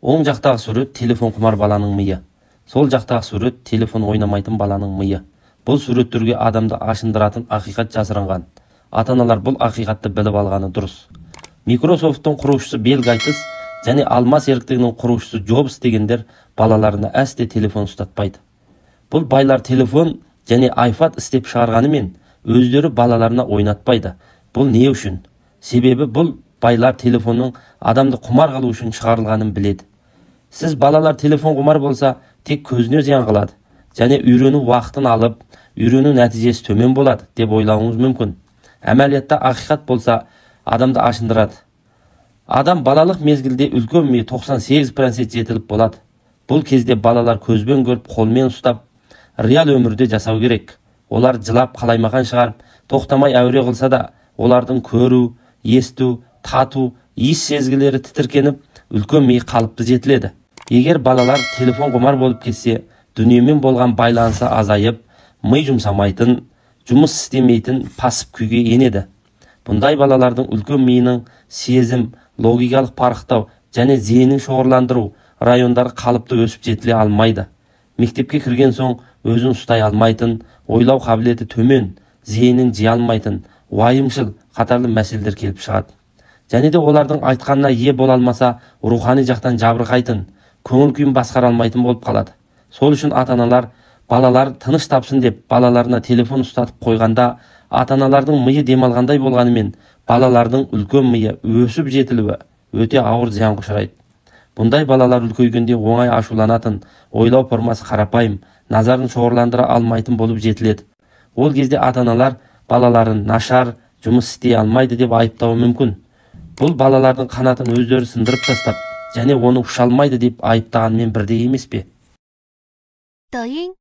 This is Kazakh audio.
Оң жақтағы сурет телефон құмар баланың миы. Сол жақтағы сурет телефон ойнамайтын баланың миы. Бұл суреттерге адамды ашындыратын ақиқат жасырынған. Ата-аналар бұл ақиқатты біліп алғаны дұрыс. Microsoft'тың құрушысы Билл Гейтс және алма серіктігінің құрушысы Джобс дегендер балаларына әсте телефон ұстатпайды. Бұл байлар телефон және iPad істеп шығарғанымен өздері балаларына ойнатпайды. Бұл не үшін? Себебі бұл байлар телефонның адамды құмар қылу үшін шығарылғанын біледі. Сіз балалар телефон құмар болса, тек көзіне зиян қылады және үйрену уақытын алып, үйрену нәтижесі төмен болады деп ойлауыңыз мүмкін. Әмәлиятта ақиқат болса, адамды ашындырады. Адам балалық мезгілде үлкен ми 98% жетіліп болады. Бұл кезде балалар көзбен көріп, қолмен ұстап, реал өмірде жасау керек. Олар жылап қалаймаған шығарып, тоқтамай әуре қылса да, олардың көру, есту, тату, иіс сезгілері тітіркеніп, үлкен ми қалыпты жетіледі. Егер балалар телефон құмар болып кетсе, дүниемен болған байланысы азайып, ми жұмсамайтын, жұмыс істемейтін пасып күйге енеді. Бұндай балалардың үлкен миының сезім, логикалық парықтау және зейінін шоғырландыру райондары қалыпты өсіп жетіле алмайды. Мектепке кірген соң өзін ұстай алмайтын, ойлау қабілеті төмен, зейінін жия алмайтын, уайымшыл қатарлы мәселелер келіп шығады. Және де олардың айтқанына ие бола алмаса, рухани жақтан жабырқайтын, көңіл күйін басқара алмайтын болып қалады. Сол үшін ата-аналар балалар тыныш тапсын деп балаларына телефон ұстатып қойғанда, ата-аналардың миы демалғандай болғанымен, балалардың үлкен миы өсіп жетілуі өте ауыр зиянға ұшырайды. Бұндай балалар үлкейгенде оңай ашуланатын, ойлау формасы қарапайым, назарын шоғырландыра алмайтын болып жетіледі. Ол кезде ата-аналар балаларын нашар жұмыс істей алмайды деп айыптауы мүмкін. Бұл балалардың қанатын өздері сындырып тастап, және оны ұша алмайды деп айыптағанмен бірдей емес пе? 抖音